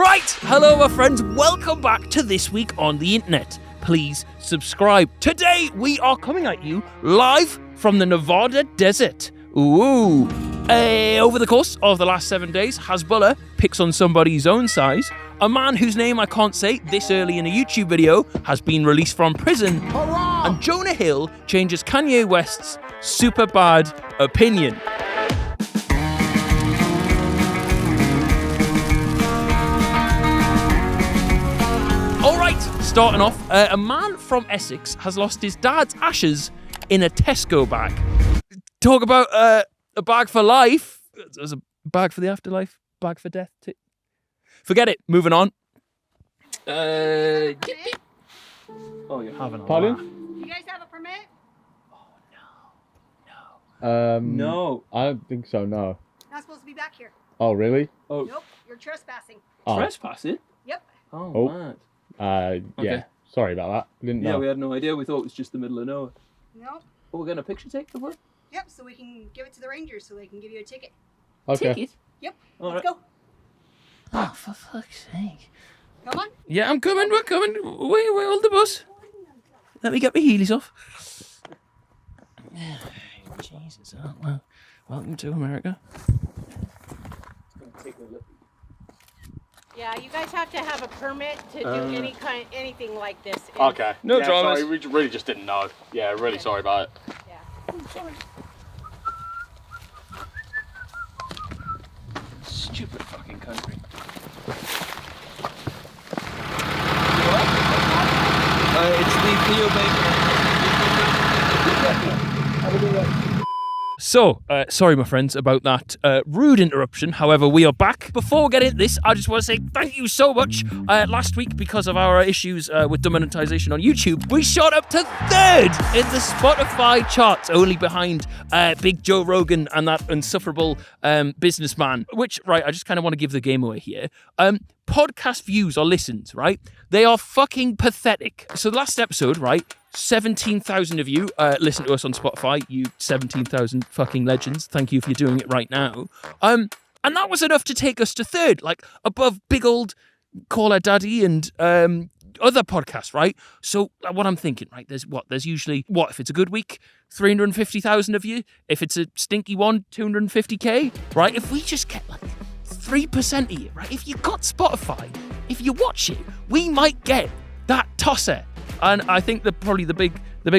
Right, hello my friends, welcome back to This Week on the Internet. Please subscribe. Today we are coming at you live from the Nevada desert. Ooh. Over the course of the last 7 days, Hasbulla picks on somebody's own size. A man whose name I can't say this early in a YouTube video has been released from prison. Hurrah! And Jonah Hill changes Kanye West's super bad opinion. Alright, starting off, a man from Essex has lost his dad's ashes in a Tesco bag. Talk about a bag for life. There's a bag for the afterlife, bag for death too. Forget it, moving on. Oh, you're having a Pardon? laugh. You guys have a permit? Oh, no. No. I don't think so, no. Not supposed to be back here. Oh, really? Oh, Nope, you're trespassing. Oh. trespassing? Yep. Oh, Oh. mad. Yeah. Okay. Sorry about that. I didn't know. Yeah, we had no idea. We thought it was just the middle of nowhere. Nope. Oh, we're getting a picture taken of it? Yep, so we can give it to the Rangers so they can give you a ticket. Okay. Ticket? Yep, All let's right. go. Oh, for fuck's sake. Come on. Yeah, I'm coming, we're coming. Wait, hold the bus. Let me get my heelys off. Jesus, oh, well, welcome to America. Yeah, you guys have to have a permit to do anything like this. Okay. No dramas. Sorry, we really just didn't know. Yeah, really sorry about it. Yeah. Stupid fucking country. It's the Cleo Baker. So, sorry my friends about that rude interruption. However, we are back. Before we get into this, I just want to say thank you so much. Last week, because of our issues with demonetization on YouTube, we shot up to 3rd in the Spotify charts, only behind Big Joe Rogan and that insufferable businessman. Which, right, I just kind of want to give the game away here. Podcast views or listens, right? They are fucking pathetic. So the last episode, right? 17,000 of you listen to us on Spotify. You 17,000 fucking legends. Thank you for doing it right now. And that was enough to take us to 3rd, like above big old Call Her Daddy and other podcasts, right? So what I'm thinking, right? There's usually, if it's a good week, 350,000 of you. If it's a stinky one, 250k, right? If we just get like 3% of you, right? If you got Spotify, if you watch it, we might get that tosser. And I think probably the big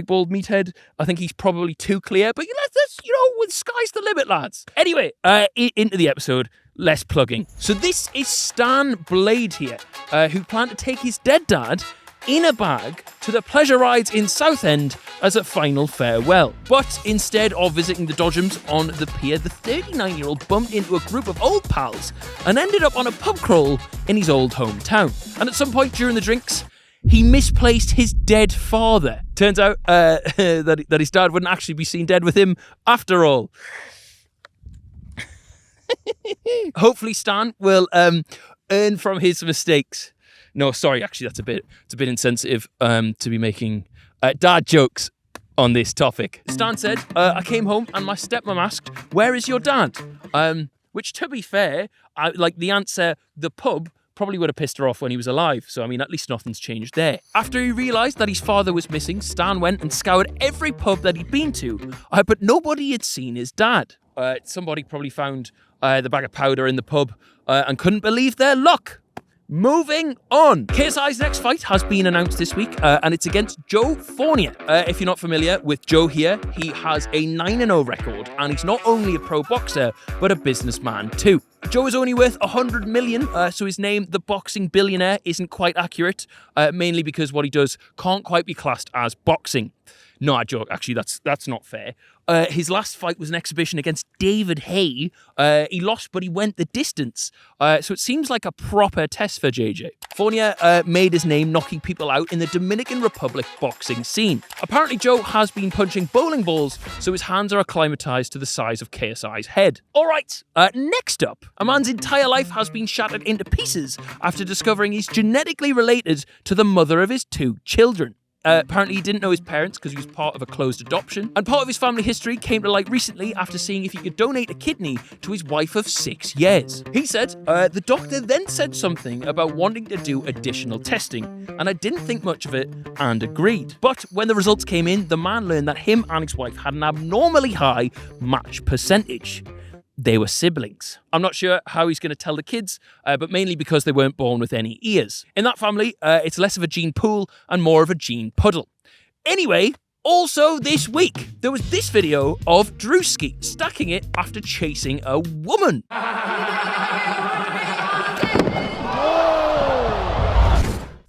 bald meathead, I think he's probably too clear. But let's sky's the limit, lads. Anyway, into the episode, less plugging. So this is Stan Blade here, who planned to take his dead dad in a bag to the pleasure rides in Southend as a final farewell. But instead of visiting the Dodgems on the pier, the 39-year-old bumped into a group of old pals and ended up on a pub crawl in his old hometown. And at some point during the drinks, he misplaced his dead father. Turns out that his dad wouldn't actually be seen dead with him after all. Hopefully Stan will earn from his mistakes. No, sorry, actually it's a bit insensitive to be making dad jokes on this topic. Stan said, I came home and my stepmom asked, "Where is your dad?" Which, to be fair, the answer, the pub, probably would have pissed her off when he was alive. So, I mean, at least nothing's changed there. After he realised that his father was missing, Stan went and scoured every pub that he'd been to, but nobody had seen his dad. Somebody probably found the bag of powder in the pub and couldn't believe their luck. Moving on. KSI's next fight has been announced this week, and it's against Joe Fournier. If you're not familiar with Joe here, he has a 9-0 record, and he's not only a pro boxer, but a businessman too. Joe is only worth 100 million, so his name, the boxing billionaire, isn't quite accurate, mainly because what he does can't quite be classed as boxing. No, I joke. Actually, that's not fair. His last fight was an exhibition against David Hay. He lost, but he went the distance. So it seems like a proper test for JJ. Fournier made his name knocking people out in the Dominican Republic boxing scene. Apparently, Joe has been punching bowling balls, so his hands are acclimatized to the size of KSI's head. All right, next up, a man's entire life has been shattered into pieces after discovering he's genetically related to the mother of his 2 children. Apparently he didn't know his parents because he was part of a closed adoption. And part of his family history came to light recently after seeing if he could donate a kidney to his wife of 6 years. He said, the doctor then said something about wanting to do additional testing, and I didn't think much of it and agreed. But when the results came in, the man learned that him and his wife had an abnormally high match percentage. They were siblings. I'm not sure how he's going to tell the kids, but mainly because they weren't born with any ears. In that family, it's less of a gene pool and more of a gene puddle. Anyway, also this week, there was this video of Druski stacking it after chasing a woman.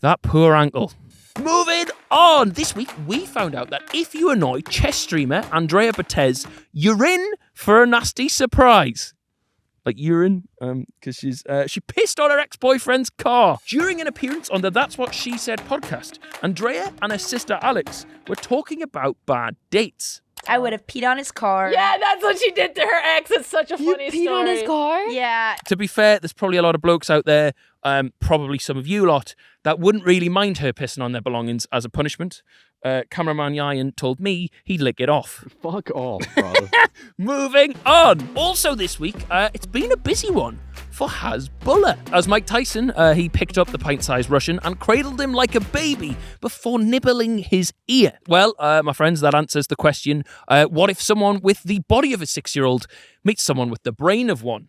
That poor ankle. Moving on. This week, we found out that if you annoy chess streamer Andrea Botez, you're in for a nasty surprise. Like urine, because she pissed on her ex-boyfriend's car. During an appearance on the That's What She Said podcast, Andrea and her sister Alex were talking about bad dates. I would have peed on his car. Yeah, that's what she did to her ex. It's such a funny story. You peed on his car? Yeah. To be fair, there's probably a lot of blokes out there, probably some of you lot, that wouldn't really mind her pissing on their belongings as a punishment. Cameraman Yayan told me he'd lick it off. Fuck off, bro. Moving on. Also this week, it's been a busy one for Hasbulla. As Mike Tyson, he picked up the pint-sized Russian and cradled him like a baby before nibbling his ear. Well, my friends, that answers the question, what if someone with the body of a 6-year-old meets someone with the brain of one?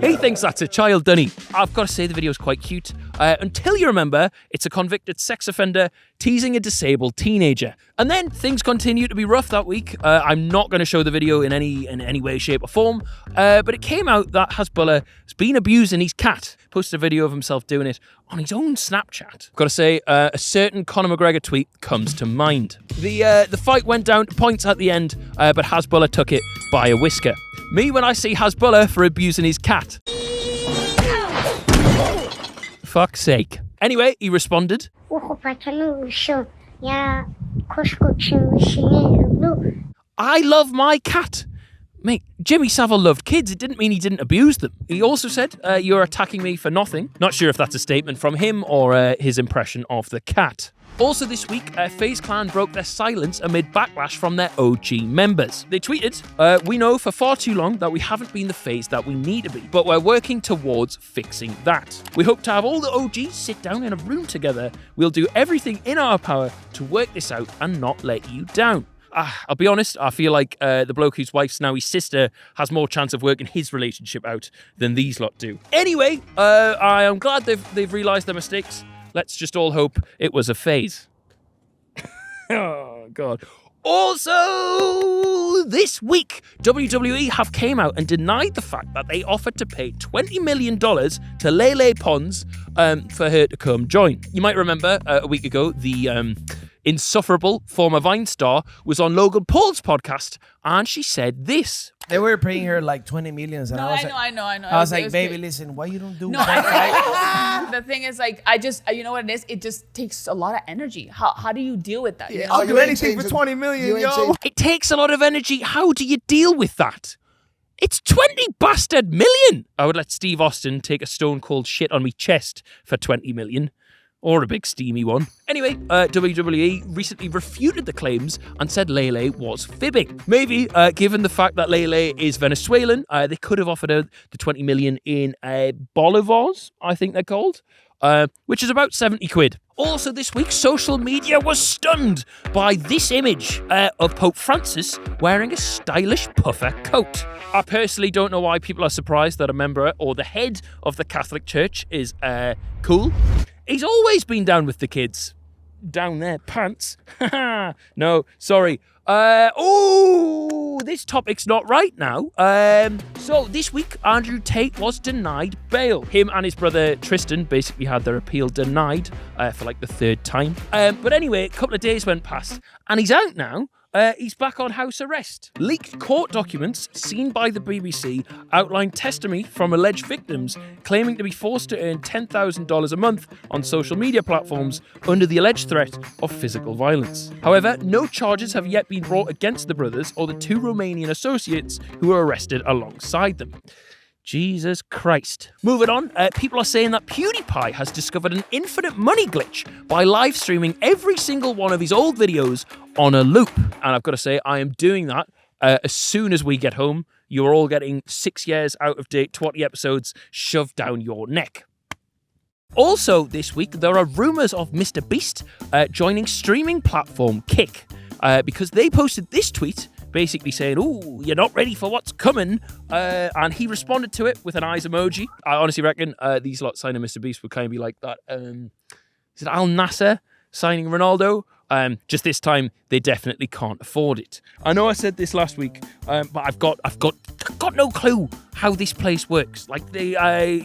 He thinks that's a child, doesn't he? I've got to say the video's quite cute. Until you remember, it's a convicted sex offender teasing a disabled teenager. And then things continue to be rough that week. I'm not going to show the video in any way, shape or form, but it came out that Hasbulla has been abusing his cat. Posted a video of himself doing it on his own Snapchat. Got to say, a certain Conor McGregor tweet comes to mind. The fight went down to points at the end, but Hasbulla took it by a whisker. Me when I see Hasbulla for abusing his cat. Fuck's sake. Anyway, he responded, I love my cat. Mate, Jimmy Savile loved kids. It didn't mean he didn't abuse them. He also said, you're attacking me for nothing. Not sure if that's a statement from him or his impression of the cat. Also this week, Faze Clan broke their silence amid backlash from their OG members. They tweeted, we know for far too long that we haven't been the Faze that we need to be, but we're working towards fixing that. We hope to have all the OGs sit down in a room together. We'll do everything in our power to work this out and not let you down. I'll be honest, I feel like the bloke whose wife's now his sister has more chance of working his relationship out than these lot do. Anyway, I am glad they've realised their mistakes. Let's just all hope it was a phase. Oh, God. Also, this week, WWE have came out and denied the fact that they offered to pay $20 million to Lele Pons for her to come join. You might remember a week ago, the insufferable former Vine star was on Logan Paul's podcast, and she said this. They were paying her like 20 millions. And I know. I was like, baby, listen, why you don't do No, the thing is, like, you know what it is? It just takes a lot of energy. How do you deal with that? Yeah, I'll do anything for 20 million, yo. It takes a lot of energy. How do you deal with that? It's 20 bastard million. I would let Steve Austin take a stone cold shit on me chest for 20 million. Or a big steamy one. Anyway, WWE recently refuted the claims and said Lele was fibbing. Maybe, given the fact that Lele is Venezuelan, they could have offered her the 20 million in bolivars, I think they're called, which is about 70 quid. Also this week, social media was stunned by this image of Pope Francis wearing a stylish puffer coat. I personally don't know why people are surprised that a member or the head of the Catholic Church is cool. He's always been down with the kids. Down their pants. No, sorry. This topic's not right now. So this week, Andrew Tate was denied bail. Him and his brother Tristan basically had their appeal denied for like the 3rd time. But anyway, a couple of days went past and he's out now. He's back on house arrest. Leaked court documents seen by the BBC outline testimony from alleged victims claiming to be forced to earn $10,000 a month on social media platforms under the alleged threat of physical violence. However, no charges have yet been brought against the brothers or the 2 Romanian associates who were arrested alongside them. Jesus Christ. Moving on, people are saying that PewDiePie has discovered an infinite money glitch by live streaming every single one of his old videos on a loop. And I've got to say, I am doing that as soon as we get home. You're all getting 6 years out of date 20 episodes shoved down your neck. Also this week, there are rumours of MrBeast joining streaming platform Kick because they posted this tweet basically saying, "Ooh, you're not ready for what's coming," and he responded to it with an eyes emoji. I honestly reckon these lot signing MrBeast would kind of be like that. Is it Al Nasser signing Ronaldo? Just this time, they definitely can't afford it. I know I said this last week, but I've got no clue how this place works. Like the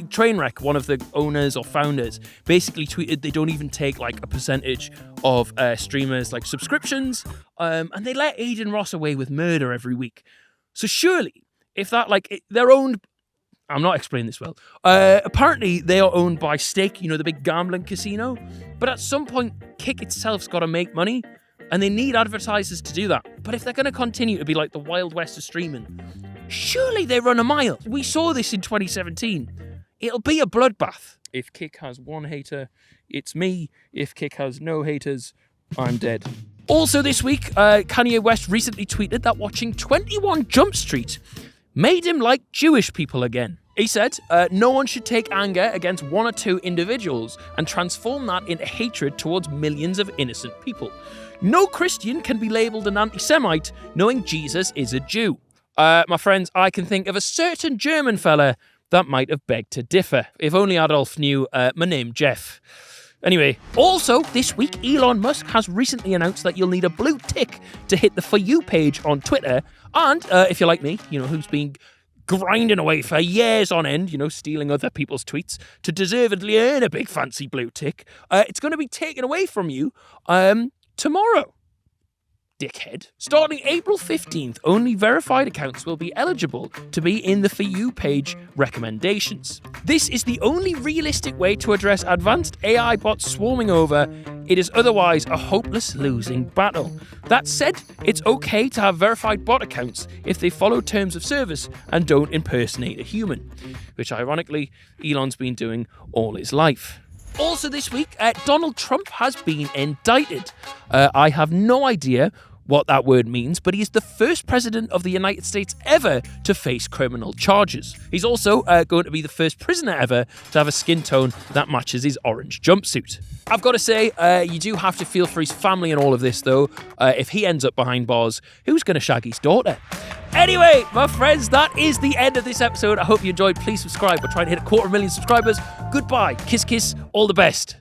Trainwreck, one of the owners or founders, basically tweeted they don't even take like a percentage of streamers like subscriptions, and they let Aiden Ross away with murder every week. So surely, if that they're owned. I'm not explaining this well. Apparently, they are owned by Stake, the big gambling casino. But at some point, Kick itself's got to make money, and they need advertisers to do that. But if they're going to continue to be like the Wild West of streaming, surely they run a mile. We saw this in 2017. It'll be a bloodbath. If Kick has one hater, it's me. If Kick has no haters, I'm dead. Also this week, Kanye West recently tweeted that watching 21 Jump Street made him like Jewish people again. He said, no one should take anger against one or two individuals and transform that into hatred towards millions of innocent people. No Christian can be labelled an anti-Semite knowing Jesus is a Jew. My friends, I can think of a certain German fella that might have begged to differ. If only Adolf knew my name, Jeff. Anyway, also this week, Elon Musk has recently announced that you'll need a blue tick to hit the For You page on Twitter. And if you're like me, who's been grinding away for years on end, stealing other people's tweets to deservedly earn a big fancy blue tick, it's going to be taken away from you tomorrow. Dickhead. Starting April 15th, only verified accounts will be eligible to be in the For You page recommendations. This is the only realistic way to address advanced AI bots swarming over. It is otherwise a hopeless losing battle. That said, it's okay to have verified bot accounts if they follow terms of service and don't impersonate a human, which ironically Elon's been doing all his life. Also this week, Donald Trump has been indicted. I have no idea what that word means, but he is the first president of the United States ever to face criminal charges. He's also going to be the first prisoner ever to have a skin tone that matches his orange jumpsuit. I've got to say, you do have to feel for his family and all of this, though. If he ends up behind bars, who's going to shag his daughter? Anyway, my friends, that is the end of this episode. I hope you enjoyed. Please subscribe. We're trying to hit 250,000 subscribers. Goodbye. Kiss, kiss. All the best.